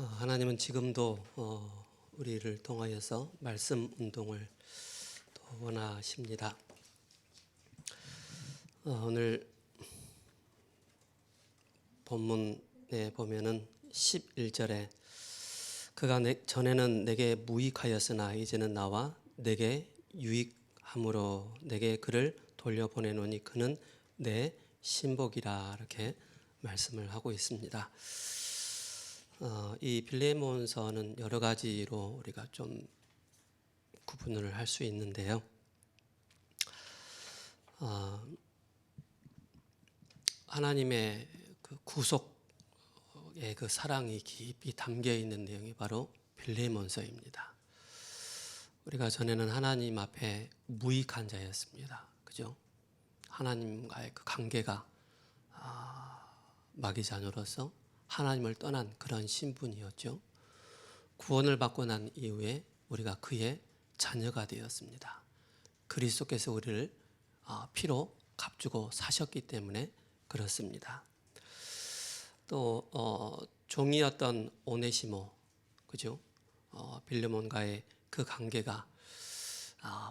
하나님은 지금도 우리를 통하여서 말씀 운동을 또 원하십니다. 오늘 본문에 보면은 11절에 그가 전에는 내게 무익하였으나 이제는 나와 내게 유익함으로 내게 그를 돌려보내노니 그는 내 신복이라, 이렇게 말씀을 하고 있습니다. 이 빌레몬서는 여러 가지로 우리가 좀 구분을 할 수 있는데요. 하나님의 그 구속의 그 사랑이 깊이 담겨 있는 내용이 바로 빌레몬서입니다. 우리가 전에는 하나님 앞에 무익한 자였습니다. 그죠? 하나님과의 그 관계가 마귀 자녀로서 하나님을 떠난 그런 신분이었죠. 구원을 받고 난 이후에 우리가 그의 자녀가 되었습니다. 그리스도께서 우리를 피로 값주고 사셨기 때문에 그렇습니다. 또 종이었던 오네시모, 그죠? 빌레몬과의 그 관계가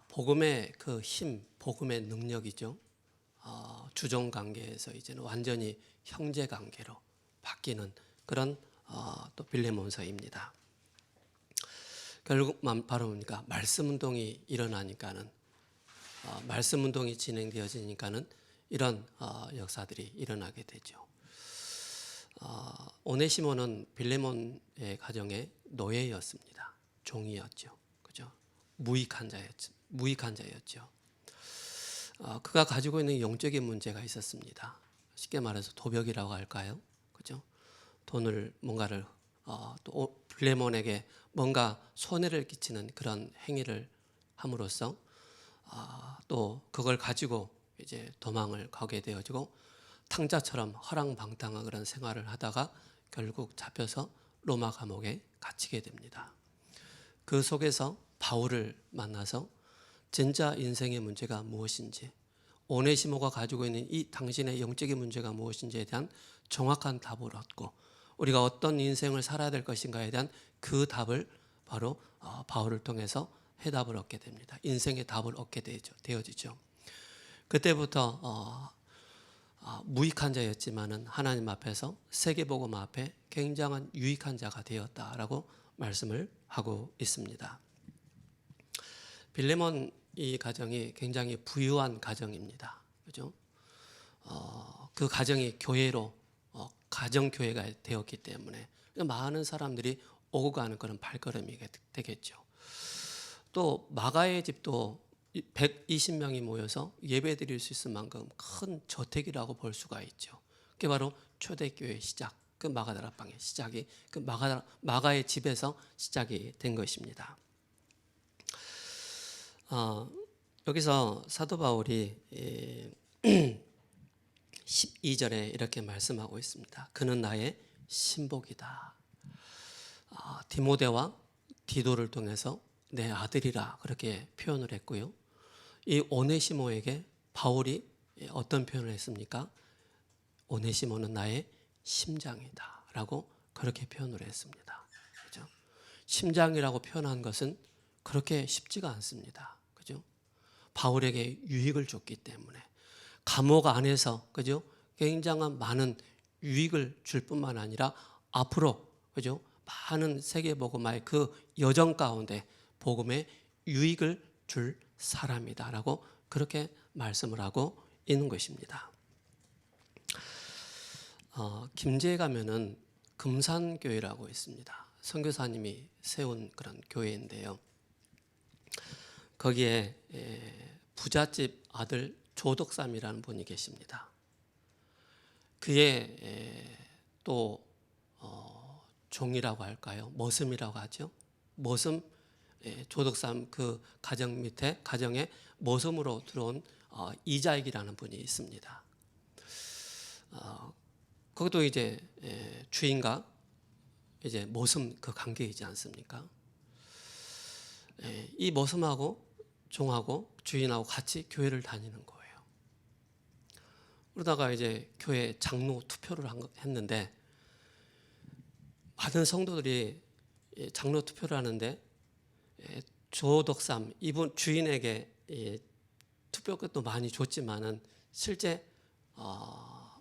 복음의 그 힘, 복음의 능력이죠. 주종 관계에서 이제는 완전히 형제 관계로 바뀌는 그런 또 빌레몬서입니다. 결국 바로 뭡니까? 말씀 운동이 일어나니까는 말씀 운동이 진행되어지니까는 이런 역사들이 일어나게 되죠. 오네시모는 빌레몬의 가정의 노예였습니다. 종이었죠. 그죠? 무익한 자였죠. 그가 가지고 있는 영적인 문제가 있었습니다. 쉽게 말해서 도벽이라고 할까요? 그죠? 돈을 뭔가를 또 빌레몬에게 뭔가 손해를 끼치는 그런 행위를 함으로써 또 그걸 가지고 이제 도망을 가게 되어지고 탕자처럼 허랑방탕한 그런 생활을 하다가 결국 잡혀서 로마 감옥에 갇히게 됩니다. 그 속에서 바울을 만나서 진짜 인생의 문제가 무엇인지, 오네시모가 가지고 있는 이 당신의 영적인 문제가 무엇인지에 대한 정확한 답을 얻고 우리가 어떤 인생을 살아야 될 것인가에 대한 그 답을 바로 바울을 통해서 해답을 얻게 됩니다. 인생의 답을 얻게 되어지죠. 그때부터 무익한 자였지만은 하나님 앞에서 세계복음 앞에 굉장한 유익한 자가 되었다라고 말씀을 하고 있습니다. 빌레몬 이 가정이 굉장히 부유한 가정입니다. 그죠? 그 가정이 교회로 가정교회가 되었기 때문에 많은 사람들이 오고 가는 그런 발걸음이 되겠죠. 또 마가의 집도 120명이 모여서 예배 드릴 수 있을 만큼 큰 저택이라고 볼 수가 있죠. 그게 바로 초대교회의 시작, 그 마가다락방의 시작이 그 마가의 집에서 시작이 된 것입니다. 여기서 사도 바울이 12절에 이렇게 말씀하고 있습니다. 그는 나의 신복이다. 디모데와 디도를 통해서 내 아들이라 그렇게 표현을 했고요. 이 오네시모에게 바울이 어떤 표현을 했습니까? 오네시모는 나의 심장이다 라고 그렇게 표현을 했습니다. 그죠? 심장이라고 표현한 것은 그렇게 쉽지가 않습니다. 그죠? 바울에게 유익을 줬기 때문에 감옥 안에서, 그죠? 굉장한 많은 유익을 줄 뿐만 아니라 앞으로, 그죠? 많은 세계복음화의 그 여정 가운데 복음의 유익을 줄 사람이다라고 그렇게 말씀을 하고 있는 것입니다. 김제에 가면은 금산교회라고 있습니다. 선교사님이 세운 그런 교회인데요. 거기에 부잣집 아들 조덕삼이라는 분이 계십니다. 그의 또 종이라고 할까요? 머슴이라고 하죠. 머슴 조덕삼 그 가정 밑에 가정에 머슴으로 들어온 이자익이라는 분이 있습니다. 그것도 이제 주인과 이제 머슴 그 관계이지 않습니까? 이 머슴하고 종하고 주인하고 같이 교회를 다니는 거예요. 그러다가 이제 교회 장로 투표를 했는데 많은 성도들이 장로 투표를 하는데 조덕삼 이분 주인에게 투표권도 많이 줬지만은 실제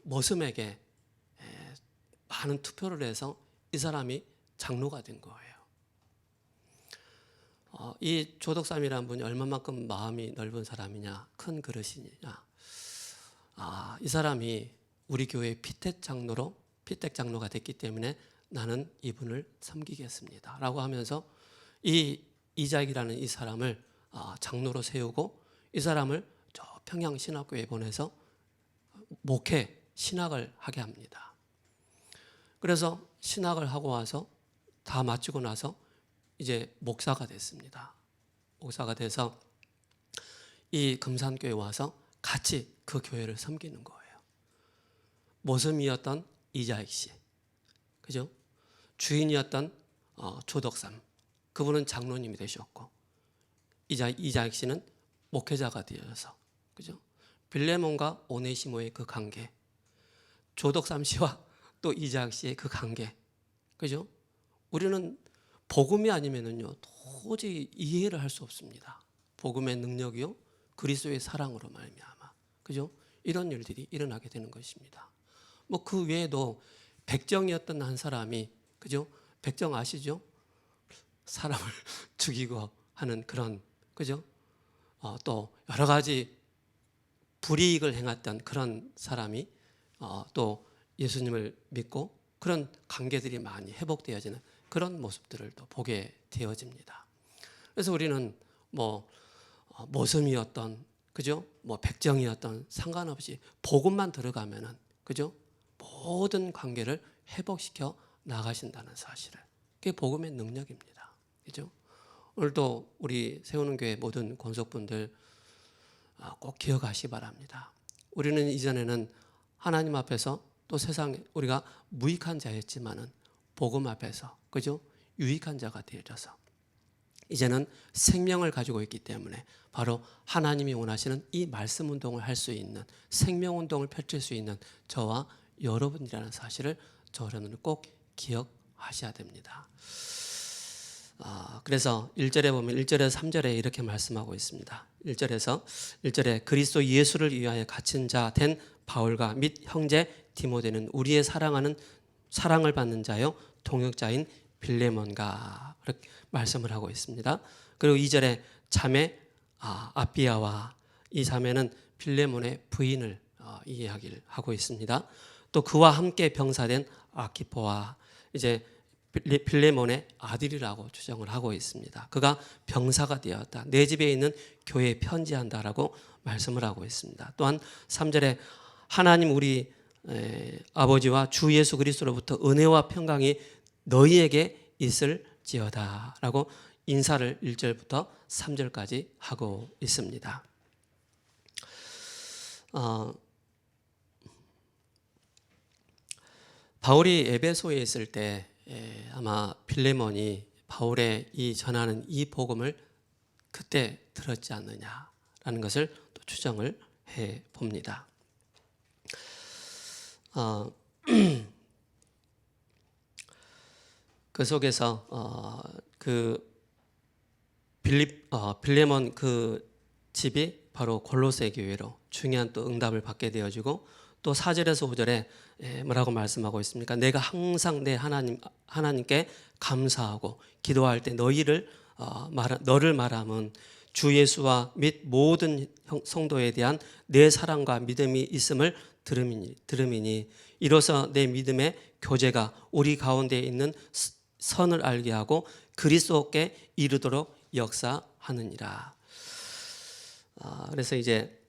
머슴에게 많은 투표를 해서 이 사람이 장로가 된 거예요. 이 조덕삼이라는 분이 얼마만큼 마음이 넓은 사람이냐, 큰 그릇이냐. 이 사람이 우리 교회 피택 장로가 됐기 때문에 나는 이분을 섬기겠습니다 라고 하면서 이 이작이라는 이 사람을 장로로 세우고 이 사람을 저 평양신학교에 보내서 목회 신학을 하게 합니다. 그래서 신학을 하고 와서 다 마치고 나서 이제 목사가 됐습니다. 목사가 돼서 이 금산교에 와서 같이 그 교회를 섬기는 거예요. 모섬이었던 이자익 씨, 그죠? 주인이었던 조덕삼, 그분은 장로님이 되셨고 이자익 씨는 목회자가 되어서, 그죠? 빌레몬과 오네시모의 그 관계, 조덕삼 씨와 또 이자익 씨의 그 관계, 그죠? 우리는 복음이 아니면은요 도저히 이해를 할 수 없습니다. 복음의 능력이요 그리스도의 사랑으로 말미암아, 그죠? 이런 일들이 일어나게 되는 것입니다. 뭐 그 외에도 백정이었던 한 사람이, 그죠? 백정 아시죠? 사람을 죽이고 하는 그런, 그죠? 또 여러 가지 불이익을 행했던 그런 사람이 또 예수님을 믿고 그런 관계들이 많이 회복되어지는 그런 모습들을 또 보게 되어집니다. 그래서 우리는 뭐 모섬이었던, 그죠? 뭐 백정이었던 상관없이 복음만 들어가면은, 그죠? 모든 관계를 회복시켜 나가신다는 사실을, 그게 복음의 능력입니다. 그죠? 오늘도 우리 세우는 교회 모든 권속분들 꼭 기억하시기 바랍니다. 우리는 이전에는 하나님 앞에서 또 세상에 우리가 무익한 자였지만은 복음 앞에서, 그죠? 유익한 자가 되어져서 이제는 생명을 가지고 있기 때문에 바로 하나님이 원하시는 이 말씀 운동을 할 수 있는, 생명 운동을 펼칠 수 있는 저와 여러분이라는 사실을 저는 꼭 기억하셔야 됩니다. 그래서 1절에 보면 1절에서 3절에 이렇게 말씀하고 있습니다. 1절에 그리스도 예수를 위하여 갇힌 자 된 바울과 및 형제 디모데는 우리의 사랑을 받는 자요 동역자인 빌레몬과 그렇게 말씀을 하고 있습니다. 그리고 2절에 자매 아비아와, 이 자매는 빌레몬의 부인을 이야기를 하고 있습니다. 또 그와 함께 병사된 아키포와, 이제 빌레몬의 아들이라고 추정을 하고 있습니다. 그가 병사가 되었다, 내 집에 있는 교회에 편지한다라고 말씀을 하고 있습니다. 또한 3절에 하나님 우리 아버지와 주 예수 그리스도로부터 은혜와 평강이 너희에게 있을지어다 라고 인사를 1절부터 3절까지 하고 있습니다. 바울이 에베소에 있을 때 아마 빌레몬이 바울의 이 전하는 이 복음을 그때 들었지 않느냐라는 것을 또 추정을 해 봅니다. 그 속에서 빌레몬 그 집이 바로 골로새 교회로 중요한 또 응답을 받게 되어지고, 또 4절에서 5절에 뭐라고 말씀하고 있습니까? 내가 항상 내 하나님께 감사하고 기도할 때 너를 말함은 주 예수와 및 모든 성도에 대한 내 사랑과 믿음이 있음을 들음이니 이로써 내 믿음의 교제가 우리 가운데 있는 선을 알게 하고 그리스도께 이르도록 역사하느니라. 그래서 이제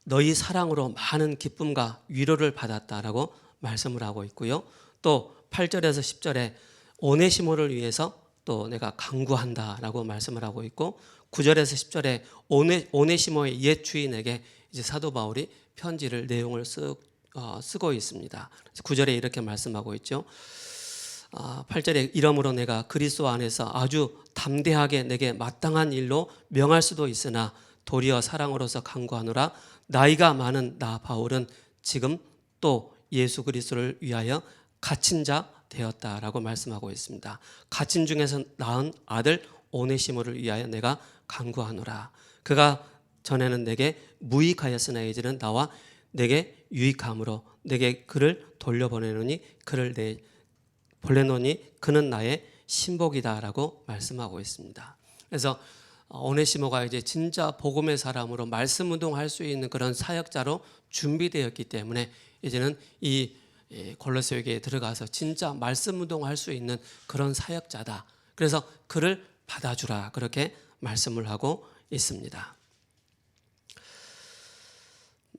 너희 사랑으로 많은 기쁨과 위로를 받았다라고 말씀을 하고 있고요. 또 8절에서 10절에 오네시모를 위해서 또 내가 간구한다라고 말씀을 하고 있고, 9절에서 10절에 오네시모의 옛 주인에게 이제 사도 바울이 편지를 내용을 쓰고 있습니다. 9절에 이렇게 말씀하고 있죠. 8절에 이러므로 내가 그리스도 안에서 아주 담대하게 내게 마땅한 일로 명할 수도 있으나 도리어 사랑으로서 간구하노라. 나이가 많은 나 바울은 지금 또 예수 그리스도를 위하여 갇힌 자 되었다라고 말씀하고 있습니다. 갇힌 중에서 낳은 아들 오네시모를 위하여 내가 간구하노라. 그가 전에는 내게 무익하였으나 이제는 나와 내게 유익함으로 내게 그를 돌려보내노니 그는 나의 신복이다라고 말씀하고 있습니다. 그래서 오네시모가 이제 진짜 복음의 사람으로 말씀 운동할 수 있는 그런 사역자로 준비되었기 때문에 이제는 이 골로새교회에 들어가서 진짜 말씀 운동할 수 있는 그런 사역자다. 그래서 그를 받아주라 그렇게 말씀을 하고 있습니다.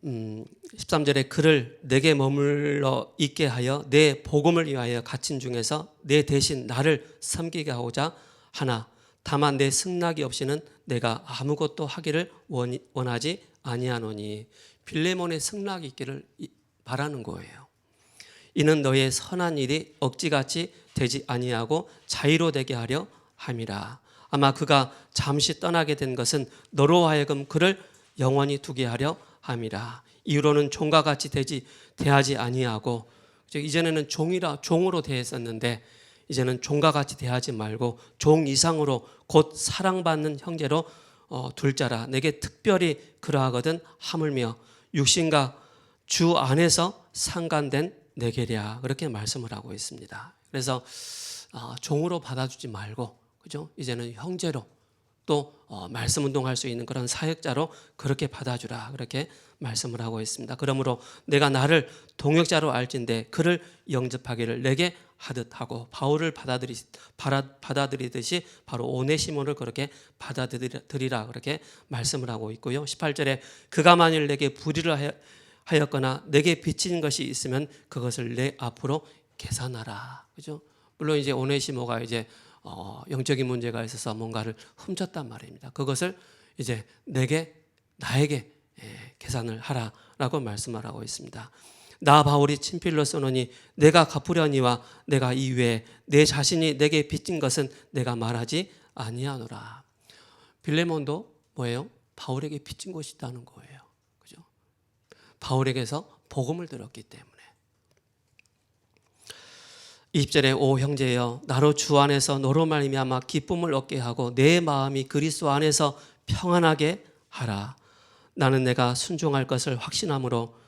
13절에 그를 내게 머물러 있게 하여 내 복음을 위하여 갇힌 중에서 내 대신 나를 섬기게 하고자 하나 다만 내 승낙이 없이는 내가 아무것도 하기를 원하지 아니하노니. 빌레몬의 승낙이 있기를 바라는 거예요. 이는 너의 선한 일이 억지같이 되지 아니하고 자유로 되게 하려 함이라. 아마 그가 잠시 떠나게 된 것은 너로 하여금 그를 영원히 두게 하려 함이라. 이후로는 종과 같이 대하지 아니하고, 이전에는 종으로 대했었는데 이제는 종과 같이 대하지 말고 종 이상으로 곧 사랑받는 형제로 둘 자라. 내게 특별히 그러하거든 하물며 육신과 주 안에서 상관된 내게랴. 그렇게 말씀을 하고 있습니다. 그래서 종으로 받아주지 말고, 그죠? 이제는 형제로 또 말씀 운동할 수 있는 그런 사역자로 그렇게 받아주라. 그렇게 말씀을 하고 있습니다. 그러므로 내가 나를 동역자로 알진대 그를 영접하기를 내게 하듯 하고, 바울을 받아들이듯이 바로 오네시모를 그렇게 받아들이라 그렇게 말씀을 하고 있고요. 18절에 그가 만일 내게 불의를 하였거나 내게 빚진 것이 있으면 그것을 내 앞으로 계산하라. 그죠? 물론 이제 오네시모가 이제 영적인 문제가 있어서 뭔가를 훔쳤단 말입니다. 그것을 이제 나에게 계산을 하라라고 말씀을 하고 있습니다. 나 바울이 친필로 써노니 내가 갚으려니와 내가 이외에 내 자신이 내게 빚진 것은 내가 말하지 아니하노라. 빌레몬도 뭐예요? 바울에게 빚진 것이 있다는 거예요. 그죠? 바울에게서 복음을 들었기 때문에. 20절에 오 형제여 나로 주 안에서 너로 말미암아 기쁨을 얻게 하고 내 마음이 그리스도 안에서 평안하게 하라. 나는 내가 순종할 것을 확신함으로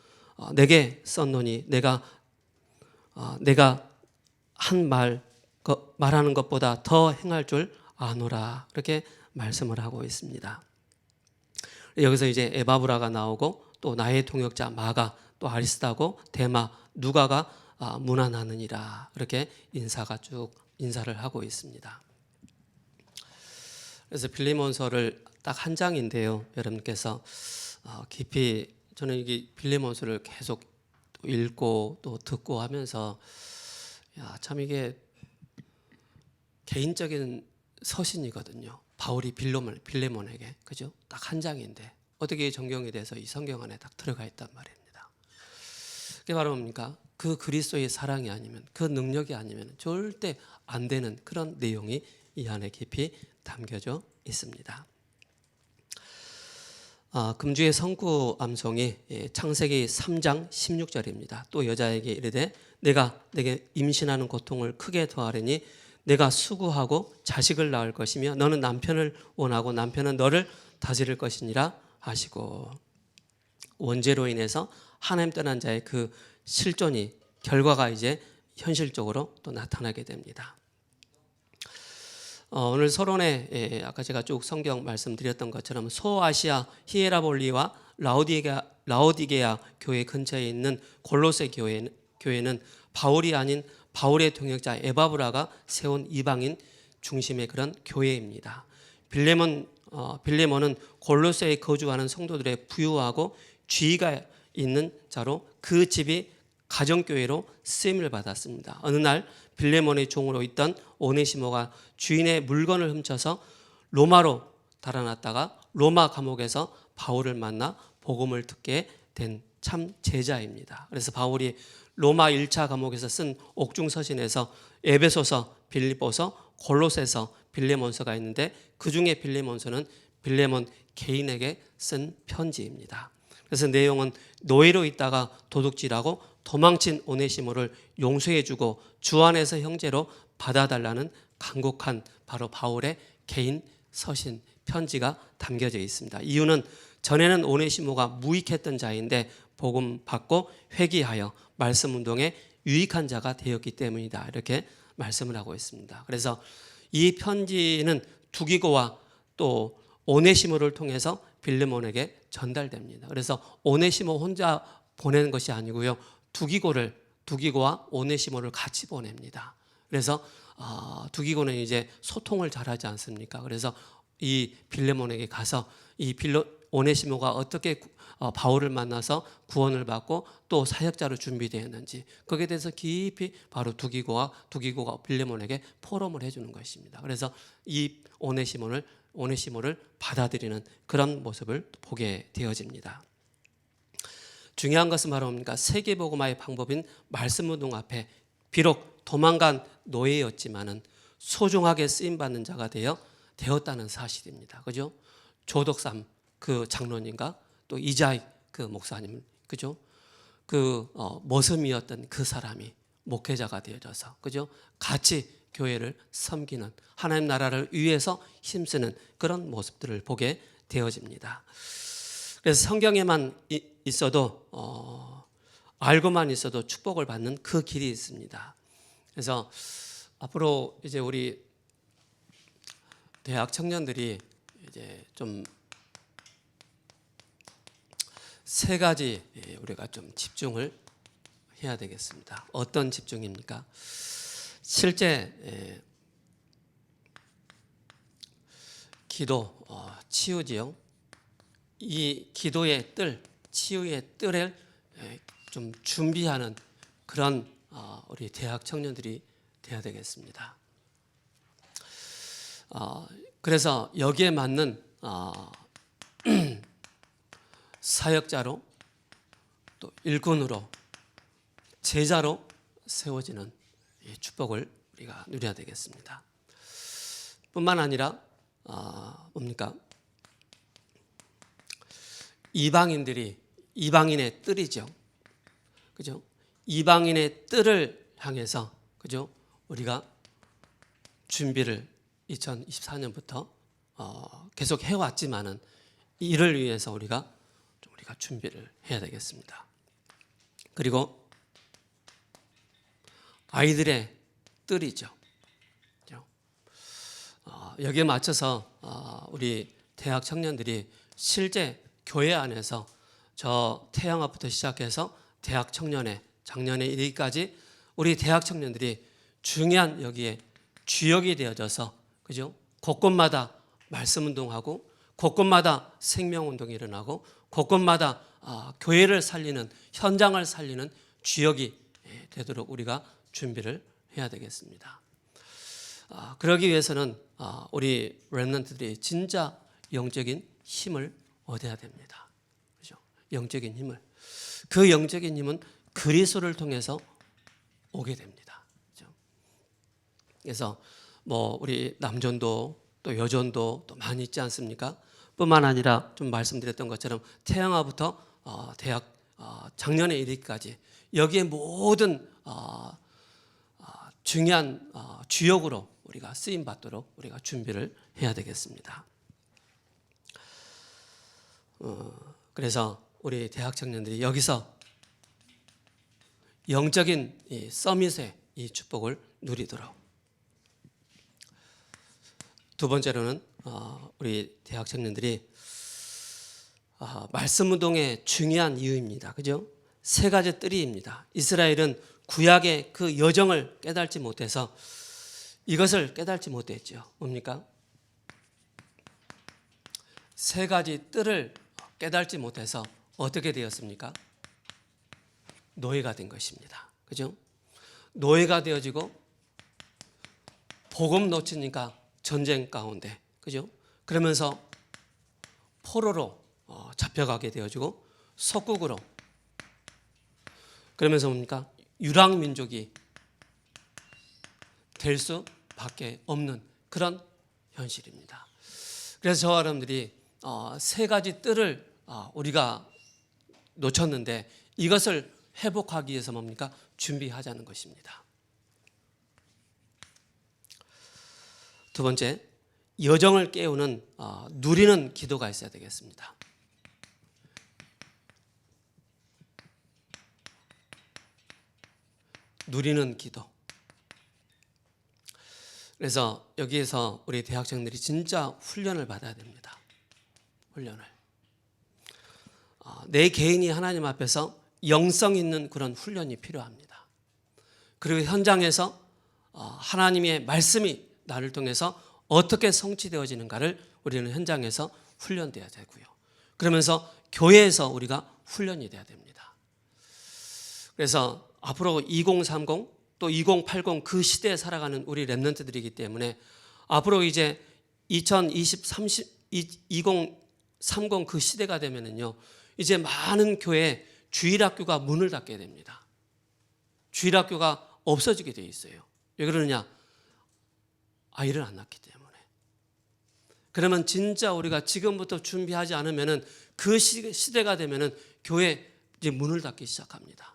내게 썼노니 내가 한 말하는 것보다 더 행할 줄 아노라. 그렇게 말씀을 하고 있습니다. 여기서 이제 에바브라가 나오고 또 나의 동역자 마가 또 아리스다고 데마 누가가 문안하느니라. 이렇게 인사를 하고 있습니다. 그래서 빌레몬서를 딱 한 장인데요. 여러분께서 깊이 저는 이게 빌레몬서를 계속 읽고 또 듣고 하면서 참 이게 개인적인 서신이거든요. 바울이 빌레몬에게, 그죠? 딱 한 장인데 어떻게 정경이 돼서 이 성경 안에 딱 들어가 있단 말입니다. 그게 바로 뭡니까? 그 그리스도의 사랑이 아니면, 그 능력이 아니면 절대 안 되는 그런 내용이 이 안에 깊이 담겨져 있습니다. 금주의 성구 암송이 창세기 3장 16절입니다. 또 여자에게 이르되 내가 내게 임신하는 고통을 크게 더하리니 내가 수고하고 자식을 낳을 것이며 너는 남편을 원하고 남편은 너를 다스릴 것이니라 하시고, 원죄로 인해서 하나님 떠난 자의 그 실존이 결과가 이제 현실적으로 또 나타나게 됩니다. 오늘 서론에 아까 제가 쭉 성경 말씀드렸던 것처럼 소아시아 히에라볼리와 라오디게아 교회 근처에 있는 골로새 교회는 바울이 아닌 바울의 동역자 에바브라가 세운 이방인 중심의 그런 교회입니다. 빌레몬은 골로새에 거주하는 성도들의 부유하고 지위가 있는 자로 그 집이 가정교회로 쓰임을 받았습니다. 어느 날 빌레몬의 종으로 있던 오네시모가 주인의 물건을 훔쳐서 로마로 달아났다가 로마 감옥에서 바울을 만나 복음을 듣게 된 참 제자입니다. 그래서 바울이 로마 1차 감옥에서 쓴 옥중서신에서 에베소서, 빌립보서, 골로새서, 빌레몬서가 있는데 그 중에 빌레몬서는 빌레몬 개인에게 쓴 편지입니다. 그래서 내용은 노예로 있다가 도둑질하고 도망친 오네시모를 용서해주고 주 안에서 형제로 받아달라는 간곡한 바로 바울의 개인 서신 편지가 담겨져 있습니다. 이유는 전에는 오네시모가 무익했던 자인데 복음 받고 회개하여 말씀 운동에 유익한 자가 되었기 때문이다. 이렇게 말씀을 하고 있습니다. 그래서 이 편지는 두기고와 또 오네시모를 통해서 빌레몬에게 전달됩니다. 그래서 오네시모 혼자 보내는 것이 아니고요. 두기고와 오네시모를 같이 보냅니다. 그래서 두기고는 이제 소통을 잘하지 않습니까? 그래서 이 빌레몬에게 가서 오네시모가 어떻게 바울을 만나서 구원을 받고 또 사역자로 준비되었는지 거기에 대해서 깊이 바로 두기고가 빌레몬에게 포럼을 해주는 것입니다. 그래서 이 오네시모를 받아들이는 그런 모습을 보게 되어집니다. 중요한 것은 바로 뭡니까? 세계복음화의 방법인 말씀운동 앞에 비록 도망간 노예였지만은 소중하게 쓰임받는 자가 되었다는 사실입니다. 그죠? 조덕삼 그 장로님과 또 이자익 그 목사님, 그죠? 모섬이었던 그 사람이 목회자가 되어져서, 그죠? 같이 교회를 섬기는, 하나님 나라를 위해서 힘쓰는 그런 모습들을 보게 되어집니다. 그래서 성경에만 있어도 알고만 있어도 축복을 받는 그 길이 있습니다. 그래서 앞으로 이제 우리 대학 청년들이 이제 좀 세 가지 우리가 좀 집중을 해야 되겠습니다. 어떤 집중입니까? 실제 기도, 치유지요. 이 기도의 뜰, 치유의 뜰을 좀 준비하는 그런 우리 대학 청년들이 되어야 되겠습니다. 그래서 여기에 맞는 사역자로 또 일꾼으로 제자로 세워지는 축복을 우리가 누려야 되겠습니다. 뿐만 아니라 뭡니까? 이방인의 뜰이죠. 그죠? 이방인의 뜰을 향해서, 그죠? 우리가 준비를 2024년부터 계속 해왔지만은 이를 위해서 우리가 준비를 해야 되겠습니다. 그리고 아이들의 뜰이죠. 여기에 맞춰서 우리 대학 청년들이 실제 교회 안에서 저 태양아부터 시작해서 대학 청년회, 작년에 이르기까지 우리 대학 청년들이 중요한 여기에 주역이 되어져서, 그죠? 곳곳마다 말씀 운동하고 곳곳마다 생명 운동이 일어나고 곳곳마다 교회를 살리는, 현장을 살리는 주역이 되도록 우리가 준비를 해야 되겠습니다. 그러기 위해서는 우리 렘넌트들이 진짜 영적인 힘을 얻어야 됩니다. 그렇죠? 영적인 힘을. 그 영적인 힘은 그리스도를 통해서 오게 됩니다. 그렇죠? 그래서 우리 남전도 또 여전도 또 많이 있지 않습니까? 뿐만 아니라 좀 말씀드렸던 것처럼 태양아부터 대학 작년에 이르기까지 여기에 모든 중요한 주역으로 우리가 쓰임 받도록 우리가 준비를 해야 되겠습니다. 그래서 우리 대학 청년들이 여기서 영적인 이 서밋의 이 축복을 누리도록. 두 번째로는 우리 대학 청년들이 말씀 운동의 중요한 이유입니다. 그죠? 세 가지 뜰이입니다. 이스라엘은 구약의 그 여정을 깨닫지 못해서 이것을 깨닫지 못했죠. 뭡니까? 세 가지 뜰을 깨닫지 못해서 어떻게 되었습니까? 노예가 된 것입니다. 그죠? 노예가 되어지고 복음 놓치니까 전쟁 가운데, 그죠? 그러면서 포로로 잡혀가게 되어지고 속국으로, 그러면서 뭡니까? 유랑민족이 될 수밖에 없는 그런 현실입니다. 그래서 저와 여러분들이 세 가지 뜰을 우리가 놓쳤는데 이것을 회복하기 위해서 뭡니까? 준비하자는 것입니다. 두 번째, 여정을 깨우는 누리는 기도가 있어야 되겠습니다. 누리는 기도. 그래서 여기에서 우리 대학생들이 진짜 훈련을 받아야 됩니다. 훈련을. 내 개인이 하나님 앞에서 영성 있는 그런 훈련이 필요합니다. 그리고 현장에서 하나님의 말씀이 나를 통해서 어떻게 성취되어지는가를 우리는 현장에서 훈련돼야 되고요. 그러면서 교회에서 우리가 훈련이 돼야 됩니다. 그래서 앞으로 2030 또 2080 그 시대에 살아가는 우리 렘넌트들이기 때문에 앞으로 이제 2030 그 시대가 되면은요, 이제 많은 교회 주일학교가 문을 닫게 됩니다. 주일학교가 없어지게 돼 있어요. 왜 그러느냐? 아이를 안 낳기 때문에. 그러면 진짜 우리가 지금부터 준비하지 않으면은 그 시대가 되면은 교회 이제 문을 닫기 시작합니다.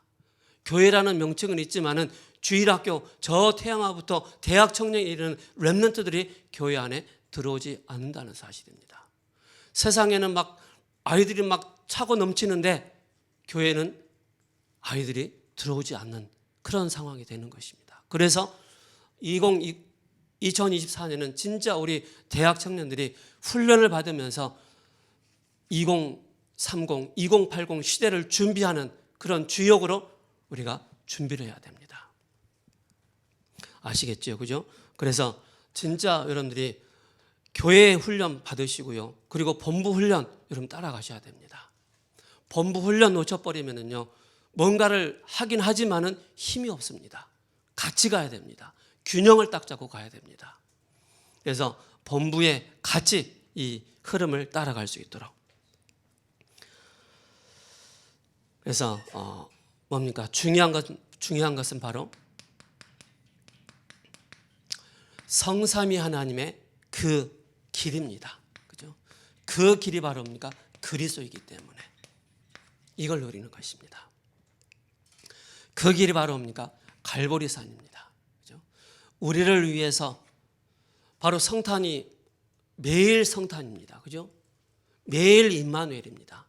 교회라는 명칭은 있지만은 주일학교 저 태양아부터 대학 청년에 이르는 렘넌트들이 교회 안에 들어오지 않는다는 사실입니다. 세상에는 막 아이들이 막 차고 넘치는데 교회는 아이들이 들어오지 않는 그런 상황이 되는 것입니다. 그래서 2024년은 진짜 우리 대학 청년들이 훈련을 받으면서 2030, 2080 시대를 준비하는 그런 주역으로 우리가 준비를 해야 됩니다. 아시겠죠? 그죠? 그래서 진짜 여러분들이 교회 훈련 받으시고요. 그리고 본부 훈련 여러분 따라가셔야 됩니다. 본부 훈련 놓쳐버리면은요, 뭔가를 하긴 하지만은 힘이 없습니다. 같이 가야 됩니다. 균형을 딱 잡고 가야 됩니다. 그래서 본부에 같이 이 흐름을 따라갈 수 있도록. 그래서 뭡니까? 중요한 것은 바로 성삼위 하나님의 그 길입니다. 그죠? 그 길이 바로 뭡니까? 그리스도이기 때문에 이걸 누리는 것입니다. 그 길이 바로 뭡니까? 갈보리산입니다. 그죠? 우리를 위해서 바로 성탄이 매일 성탄입니다. 그죠? 매일 임마누엘입니다.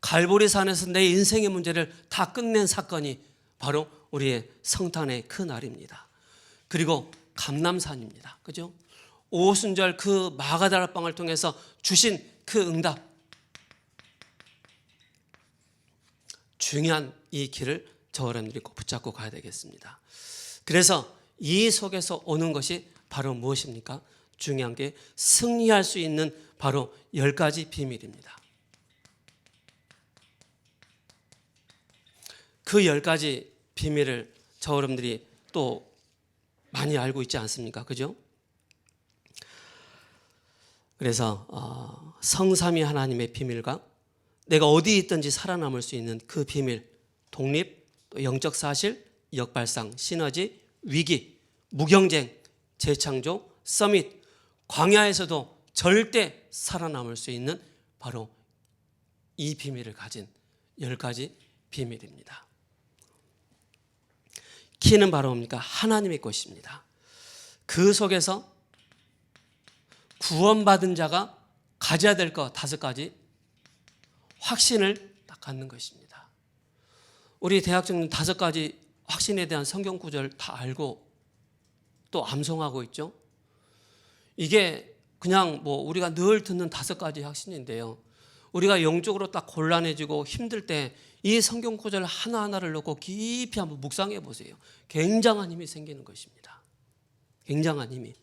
갈보리산에서 내 인생의 문제를 다 끝낸 사건이 바로 우리의 성탄의 그 날입니다. 그리고 감람산입니다. 그죠? 오순절 그 마가다라방을 통해서 주신 그 응답. 중요한 이 길을 저와 여러분들이 꼭 붙잡고 가야 되겠습니다. 그래서 이 속에서 오는 것이 바로 무엇입니까? 중요한 게 승리할 수 있는 바로 10가지 비밀입니다. 그 10가지 비밀을 저와 여러분들이 또 많이 알고 있지 않습니까? 그죠? 그래서 성삼위 하나님의 비밀과 내가 어디 있든지 살아남을 수 있는 그 비밀, 독립, 영적 사실, 역발상, 시너지, 위기, 무경쟁, 재창조, 서밋, 광야에서도 절대 살아남을 수 있는 바로 이 비밀을 가진 10가지 비밀입니다. 키는 바로 뭡니까? 하나님의 것입니다. 그 속에서 구원받은 자가 가져야 될 것 5가지 확신을 딱 갖는 것입니다. 우리 대학생은 5가지 확신에 대한 성경 구절 다 알고 또 암송하고 있죠. 이게 그냥 뭐 우리가 늘 듣는 5가지 확신인데요. 우리가 영적으로 딱 곤란해지고 힘들 때 이 성경 구절 하나하나를 놓고 깊이 한번 묵상해 보세요. 굉장한 힘이 생기는 것입니다. 굉장한 힘이.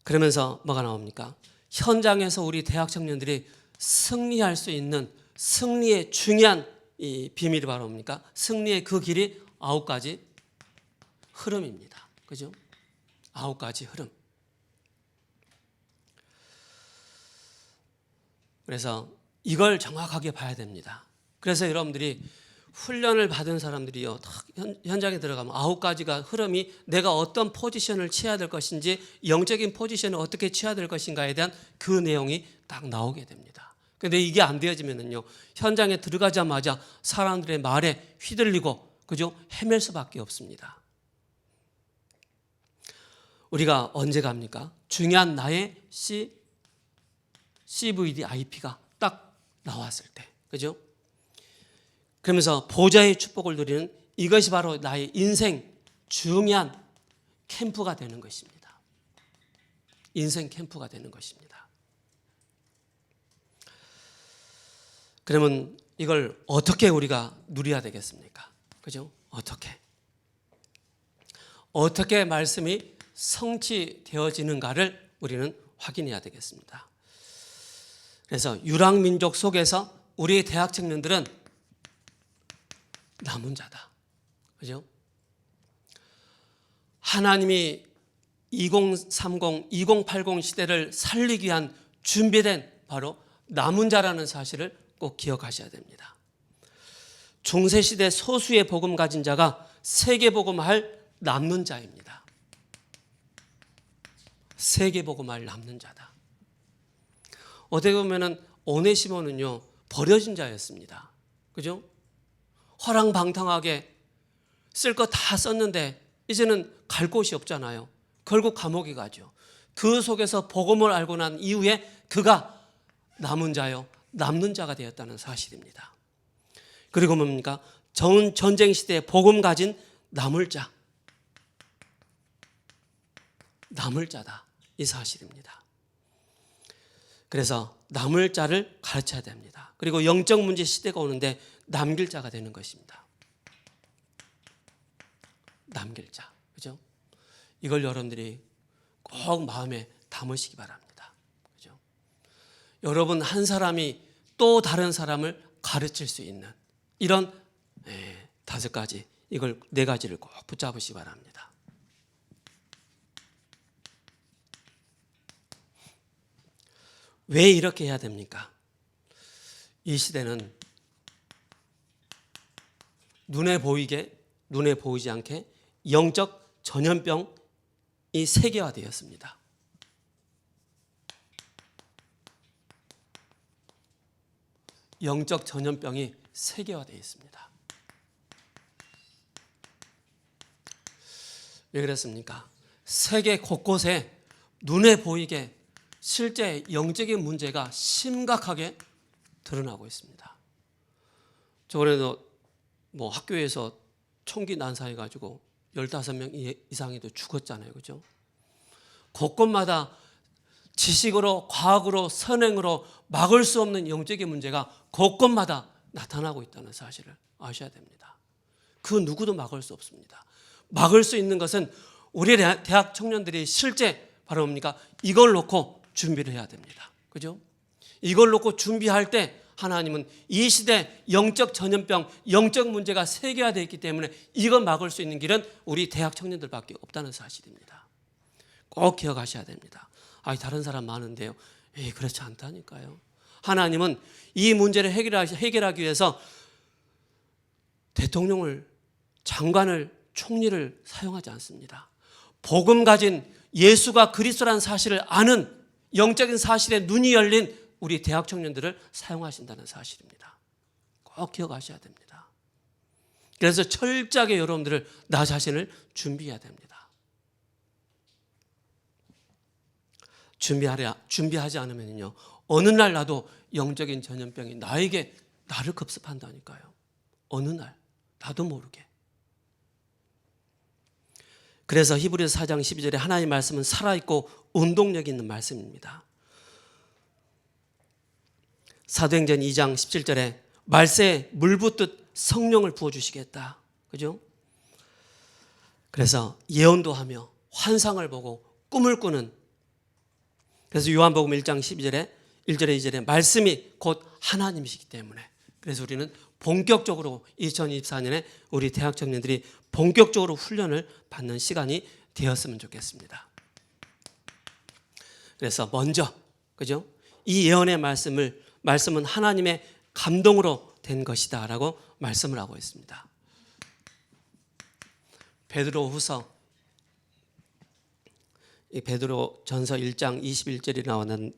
그러면서 뭐가 나옵니까? 현장에서 우리 대학 청년들이 승리할 수 있는 승리의 중요한 이 비밀이 바로 뭡니까? 승리의 그 길이 9가지 흐름입니다. 그죠? 9가지 흐름. 그래서 이걸 정확하게 봐야 됩니다. 그래서 여러분들이 훈련을 받은 사람들이요, 현장에 들어가면 9가지가 흐름이 내가 어떤 포지션을 취해야 될 것인지, 영적인 포지션을 어떻게 취해야 될 것인가에 대한 그 내용이 딱 나오게 됩니다. 근데 이게 안 되어지면은요, 현장에 들어가자마자 사람들의 말에 휘둘리고, 그죠? 헤맬 수밖에 없습니다. 우리가 언제 갑니까? 중요한 나의 CVDIP가 딱 나왔을 때, 그죠? 그러면서 보좌의 축복을 누리는 이것이 바로 나의 인생 중요한 캠프가 되는 것입니다. 인생 캠프가 되는 것입니다. 그러면 이걸 어떻게 우리가 누려야 되겠습니까? 그죠? 어떻게 말씀이 성취되어지는가를 우리는 확인해야 되겠습니다. 그래서 유랑민족 속에서 우리 대학 청년들은 남은 자다. 그죠? 하나님이 2030, 2080 시대를 살리기 위한 준비된 바로 남은 자라는 사실을 꼭 기억하셔야 됩니다. 중세시대 소수의 복음 가진 자가 세계복음할 남는 자입니다. 세계복음할 남는 자다. 어떻게 보면 오네시모는요, 버려진 자였습니다. 그죠? 허랑방탕하게 쓸 거 다 썼는데 이제는 갈 곳이 없잖아요. 결국 감옥에 가죠. 그 속에서 복음을 알고 난 이후에 그가 남은 자요, 남는 자가 되었다는 사실입니다. 그리고 뭡니까? 전쟁 시대에 복음 가진 남을 자, 남을 자다, 이 사실입니다. 그래서 남을 자를 가르쳐야 됩니다. 그리고 영적 문제 시대가 오는데 남길 자가 되는 것입니다. 남길 자, 그죠? 이걸 여러분들이 꼭 마음에 담으시기 바랍니다. 그죠? 여러분 한 사람이 또 다른 사람을 가르칠 수 있는 이런 5가지, 이걸 4가지를 꼭 붙잡으시기 바랍니다. 왜 이렇게 해야 됩니까? 이 시대는 눈에 보이지 않게 영적 전염병이 세계화되었습니다. 영적 전염병이 세계화되어 있습니다. 왜 그렇습니까? 세계 곳곳에 눈에 보이게 실제 영적인 문제가 심각하게 드러나고 있습니다. 저번에도 학교에서 총기 난사해가지고 15명 이상이 죽었잖아요. 그죠? 곳곳마다 지식으로, 과학으로, 선행으로 막을 수 없는 영적인 문제가 곳곳마다 나타나고 있다는 사실을 아셔야 됩니다. 그 누구도 막을 수 없습니다. 막을 수 있는 것은 우리 대학 청년들이 실제 바로 뭡니까? 이걸 놓고 준비를 해야 됩니다. 그죠? 이걸 놓고 준비할 때 하나님은 이 시대 영적 전염병, 영적 문제가 세계화되어 있기 때문에 이걸 막을 수 있는 길은 우리 대학 청년들밖에 없다는 사실입니다. 꼭 기억하셔야 됩니다. 다른 사람 많은데요. 그렇지 않다니까요. 하나님은 이 문제를 해결하기 위해서 대통령을, 장관을, 총리를 사용하지 않습니다. 복음 가진 예수가 그리스도라는 사실을 아는 영적인 사실에 눈이 열린 우리 대학 청년들을 사용하신다는 사실입니다. 꼭 기억하셔야 됩니다. 그래서 철저하게 여러분들을, 나 자신을 준비해야 됩니다. 준비하지 않으면요, 어느 날 나도 영적인 전염병이 나를 급습한다니까요. 어느 날 나도 모르게. 그래서 히브리서 4장 12절에 하나님의 말씀은 살아있고 운동력 있는 말씀입니다. 사도행전 2장 17절에 말세에 물 붓듯 성령을 부어주시겠다. 그죠? 그래서 예언도 하며 환상을 보고 꿈을 꾸는, 그래서 요한복음 1장 12절에 1절에 2절에 말씀이 곧 하나님이시기 때문에, 그래서 우리는 본격적으로 2024년에 우리 대학 청년들이 본격적으로 훈련을 받는 시간이 되었으면 좋겠습니다. 그래서 먼저, 그죠? 이 예언의 말씀은 하나님의 감동으로 된 것이다 라고 말씀을 하고 있습니다. 베드로전서 1장 21절이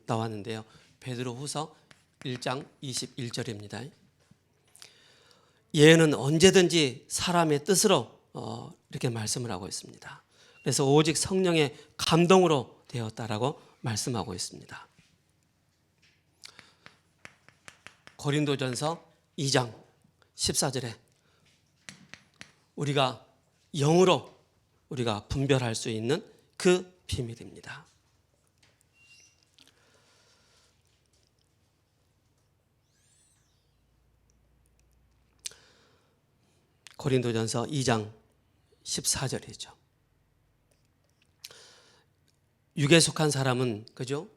나왔는데요. 베드로후서 1장 21절입니다. 예언은 언제든지 사람의 뜻으로 이렇게 말씀을 하고 있습니다. 그래서 오직 성령의 감동으로 되었다라고 말씀하고 있습니다. 고린도전서 2장 14절에 우리가 영으로 우리가 분별할 수 있는 그 비밀입니다. 고린도전서 2장 14절이죠. 육에 속한 사람은 그죠?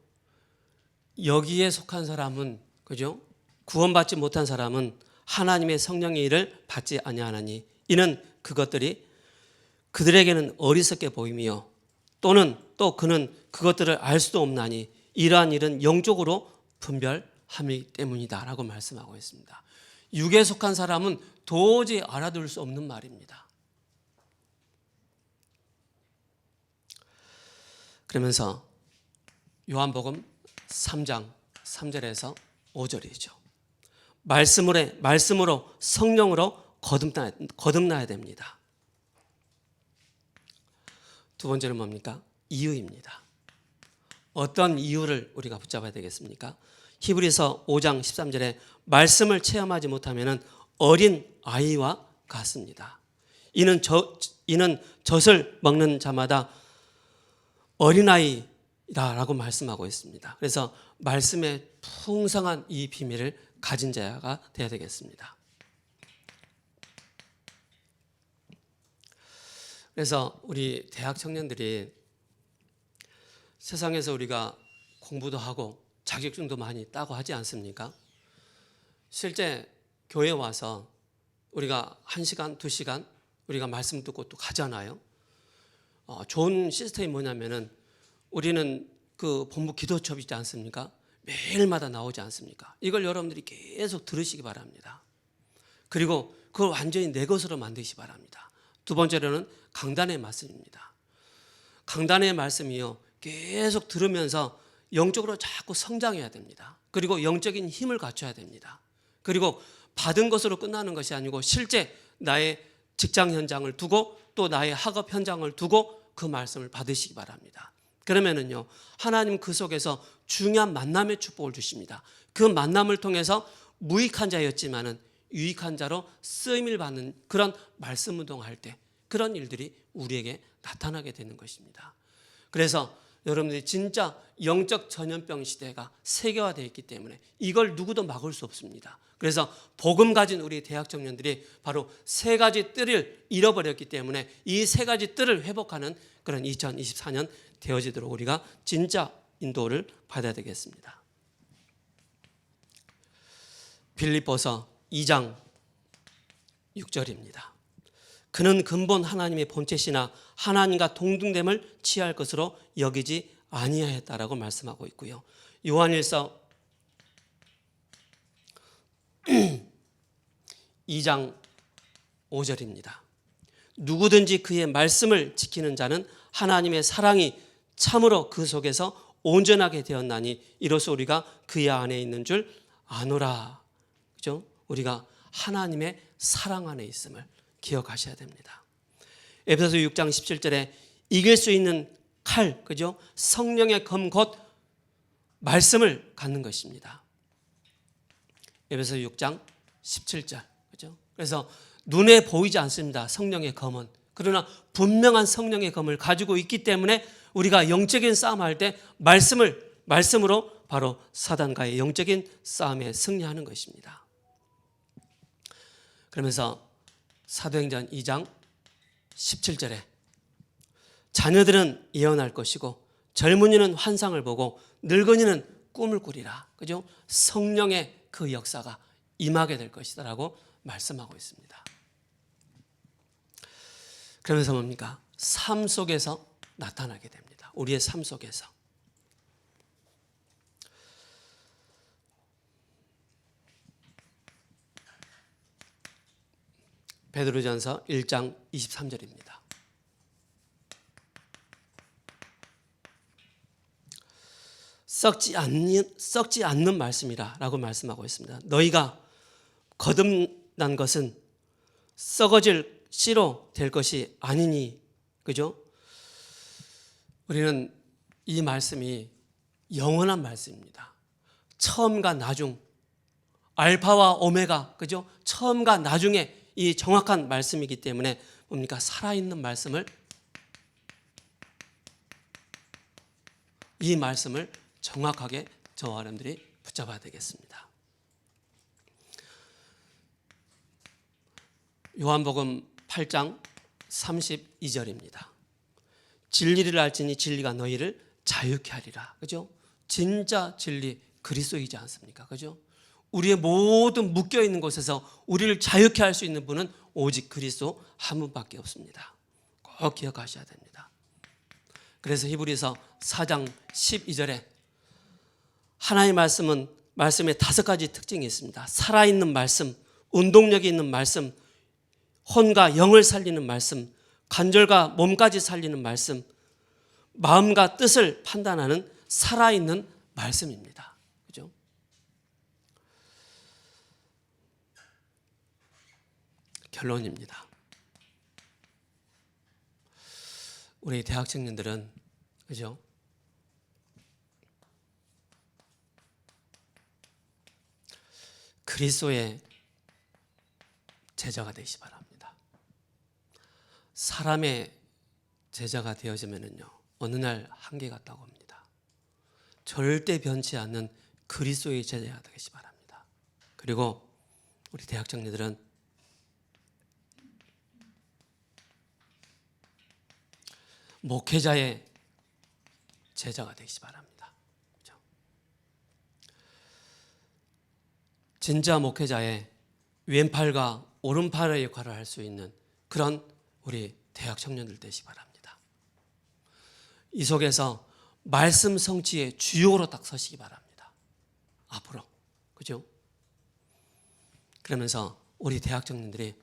여기에 속한 사람은 그죠? 구원받지 못한 사람은 하나님의 성령의 일을 받지 아니하나니 이는 그것들이 그들에게는 어리석게 보이며 또는 또 그는 그것들을 알 수도 없나니 이러한 일은 영적으로 분별함이기 때문이다라고 말씀하고 있습니다. 육에 속한 사람은 도저히 알아둘 수 없는 말입니다. 그러면서 요한복음 3장 3절에서 5절이죠. 말씀으로 성령으로 거듭나야 됩니다. 두 번째는 뭡니까? 이유입니다. 어떤 이유를 우리가 붙잡아야 되겠습니까? 히브리서 5장 13절에 말씀을 체험하지 못하면 어린 아이와 같습니다. 이는 젖을 먹는 자마다 어린아이라고 말씀하고 있습니다. 그래서 말씀의 풍성한 이 비밀을 가진 자가 되어야 되겠습니다. 그래서 우리 대학 청년들이 세상에서 우리가 공부도 하고 자격증도 많이 따고 하지 않습니까? 실제 교회 와서 우리가 1시간, 2시간 우리가 말씀 듣고 또 가잖아요. 좋은 시스템이 뭐냐면은 우리는 그 본부 기도 수업이 있지 않습니까? 매일마다 나오지 않습니까? 이걸 여러분들이 계속 들으시기 바랍니다. 그리고 그걸 완전히 내 것으로 만드시기 바랍니다. 두 번째로는 강단의 말씀입니다. 강단의 말씀이요, 계속 들으면서 영적으로 자꾸 성장해야 됩니다. 그리고 영적인 힘을 갖춰야 됩니다. 그리고 받은 것으로 끝나는 것이 아니고 실제 나의 직장 현장을 두고 또 나의 학업 현장을 두고 그 말씀을 받으시기 바랍니다. 그러면은요, 하나님 그 속에서 중요한 만남의 축복을 주십니다. 그 만남을 통해서 무익한 자였지만은 유익한 자로 쓰임을 받는 그런 말씀 운동할 때 그런 일들이 우리에게 나타나게 되는 것입니다. 그래서 여러분들이 진짜 영적 전염병 시대가 세계화되어 있기 때문에 이걸 누구도 막을 수 없습니다. 그래서 복음 가진 우리 대학 청년들이 바로 세 가지 뜰을 잃어버렸기 때문에 이 세 가지 뜰을 회복하는 그런 2024년 되어지도록 우리가 진짜 인도를 받아야 되겠습니다. 빌립보서 2장 6절입니다. 그는 근본 하나님의 본체시나 하나님과 동등됨을 취할 것으로 여기지 아니하였다라고 말씀하고 있고요. 요한일서 2장 5절입니다. 누구든지 그의 말씀을 지키는 자는 하나님의 사랑이 참으로 그 속에서 온전하게 되었나니 이로써 우리가 그의 안에 있는 줄 아노라. 그죠? 우리가 하나님의 사랑 안에 있음을 기억하셔야 됩니다. 에베소서 6장 17절에 이길 수 있는 칼, 그죠? 성령의 검 곧 말씀을 갖는 것입니다. 에베소서 6장 17절, 그죠? 그래서 눈에 보이지 않습니다. 성령의 검은. 그러나 분명한 성령의 검을 가지고 있기 때문에 우리가 영적인 싸움할 때 말씀으로 바로 사단과의 영적인 싸움에 승리하는 것입니다. 그러면서 사도행전 2장 17절에 자녀들은 예언할 것이고 젊은이는 환상을 보고 늙은이는 꿈을 꾸리라. 그죠? 성령의 그 역사가 임하게 될 것이다라고 말씀하고 있습니다. 그러면서 뭡니까? 삶 속에서 나타나게 됩니다. 우리의 삶 속에서. 베드로전서 1장 23절입니다. 썩지 않는 말씀이라라고 말씀하고 있습니다. 너희가 거듭난 것은 썩어질 씨로 될 것이 아니니, 그죠? 우리는 이 말씀이 영원한 말씀입니다. 처음과 나중, 알파와 오메가, 그죠? 처음과 나중에 이 정확한 말씀이기 때문에 뭡니까? 살아있는 말씀을, 이 말씀을 정확하게 저와 여러분들이 붙잡아야 되겠습니다. 요한복음 8장 32절입니다. 진리를 알지니 진리가 너희를 자유케 하리라. 그죠? 진짜 진리 그리스도이지 않습니까? 그죠? 우리의 모든 묶여 있는 곳에서 우리를 자유케 할 수 있는 분은 오직 그리스도 한 분밖에 없습니다. 꼭 기억하셔야 됩니다. 그래서 히브리서 4장 12절에 하나님의 말씀은 말씀에 5가지 특징이 있습니다. 살아있는 말씀, 운동력이 있는 말씀, 혼과 영을 살리는 말씀, 관절과 몸까지 살리는 말씀, 마음과 뜻을 판단하는 살아있는 말씀입니다. 그죠? 결론입니다. 우리 대학 청년들은, 그죠? 그리스도의 제자가 되시기 바랍니다. 사람의 제자가 되어지면은요, 어느 날 한계가 있다고 합니다. 절대 변치 않는 그리스도의 제자가 되시기 바랍니다. 그리고 우리 대학 청년들은 목회자의 제자가 되시기 바랍니다. 그렇죠? 진짜 목회자의 왼팔과 오른팔의 역할을 할 수 있는 그런 우리 대학 청년들 되시기 바랍니다. 이 속에서 말씀 성취의 주역으로 딱 서시기 바랍니다. 앞으로. 그죠? 그러면서 우리 대학 청년들이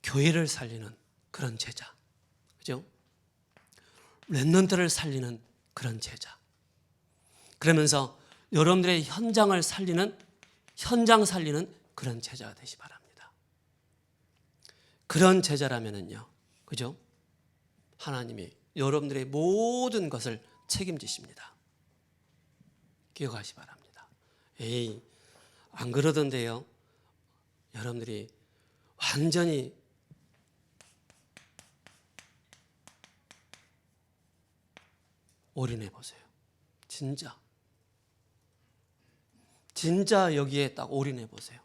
교회를 살리는 그런 제자, 그죠? 렘넌트를 살리는 그런 제자. 그러면서 여러분들의 현장 살리는 그런 제자가 되시기 바랍니다. 그런 제자라면은요, 그죠? 하나님이 여러분들의 모든 것을 책임지십니다. 기억하시기 바랍니다. 에이, 안 그러던데요. 여러분들이 완전히 올인해 보세요. 진짜 여기에 딱 올인해 보세요.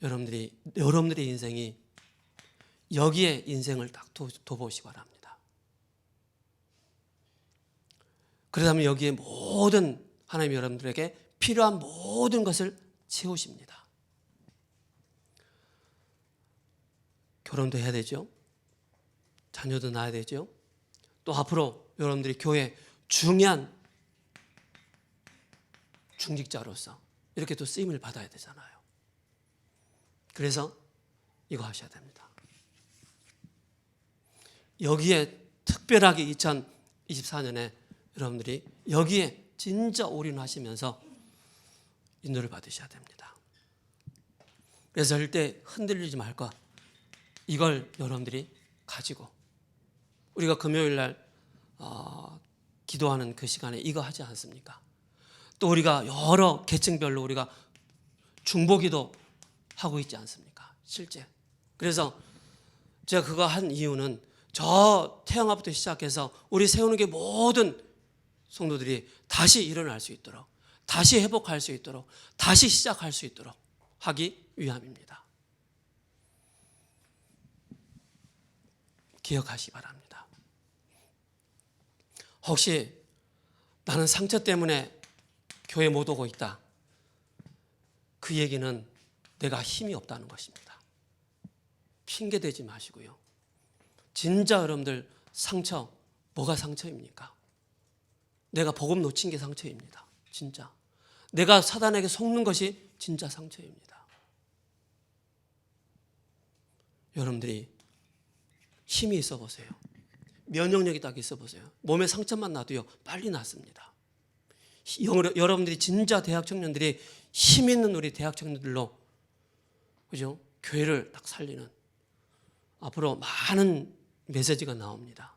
여러분들의 인생이 여기에 인생을 딱 둬보시기 바랍니다. 그러다면 여기에 모든 하나님 여러분들에게 필요한 모든 것을 채우십니다. 결혼도 해야 되죠. 자녀도 낳아야 되죠. 또 앞으로 여러분들이 교회 중요한 중직자로서 이렇게 또 쓰임을 받아야 되잖아요. 그래서 이거 하셔야 됩니다. 여기에 특별하게 2024년에 여러분들이 여기에 진짜 올인하시면서 인도를 받으셔야 됩니다. 그래서 절대 흔들리지 말 것, 이걸 여러분들이 가지고 우리가 금요일 날 기도하는 그 시간에 이거 하지 않습니까? 또 우리가 여러 계층별로 우리가 중보기도 하고 있지 않습니까? 실제. 그래서 제가 그거 한 이유는 저 태영아부터 시작해서 우리 세우는 게 모든 성도들이 다시 일어날 수 있도록, 다시 회복할 수 있도록, 다시 시작할 수 있도록 하기 위함입니다. 기억하시기 바랍니다. 혹시 나는 상처 때문에 교회 못 오고 있다. 그 얘기는 내가 힘이 없다는 것입니다. 핑계대지 마시고요. 진짜 여러분들 상처, 뭐가 상처입니까? 내가 복음 놓친 게 상처입니다. 진짜. 내가 사단에게 속는 것이 진짜 상처입니다. 여러분들이 힘이 있어 보세요. 면역력이 딱 있어 보세요. 몸에 상처만 나도요 빨리 낫습니다. 여러분들이 진짜 대학 청년들이 힘 있는 우리 대학 청년들로, 그죠? 교회를 딱 살리는, 앞으로 많은 메시지가 나옵니다.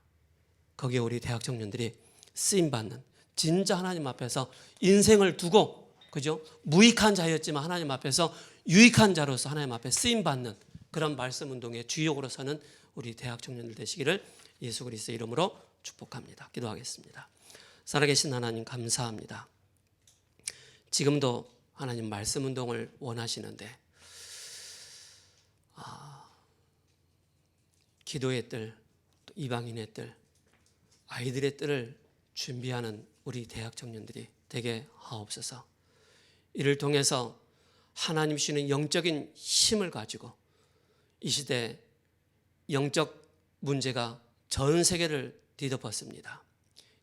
거기에 우리 대학 청년들이 쓰임 받는, 진짜 하나님 앞에서 인생을 두고, 그죠? 무익한 자였지만 하나님 앞에서 유익한 자로서 하나님 앞에 쓰임 받는 그런 말씀 운동의 주역으로 서는 우리 대학 청년들 되시기를 예수 그리스도의 이름으로 축복합니다. 기도하겠습니다. 살아계신 하나님 감사합니다. 지금도 하나님 말씀 운동을 원하시는데 기도의 뜰, 또 이방인의 뜰, 아이들의 뜰을 준비하는 우리 대학 청년들이 되게 하옵소서. 이를 통해서 하나님 주시는 영적인 힘을 가지고 이 시대 영적 문제가 전 세계를 뒤덮었습니다.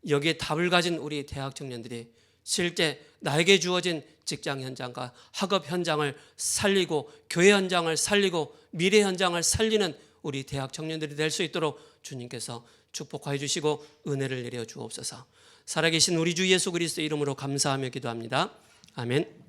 여기에 답을 가진 우리 대학 청년들이 실제 나에게 주어진 직장 현장과 학업 현장을 살리고 교회 현장을 살리고 미래 현장을 살리는 우리 대학 청년들이 될 수 있도록 주님께서 축복하여 주시고 은혜를 내려 주옵소서. 살아계신 우리 주 예수 그리스도 이름으로 감사하며 기도합니다. 아멘.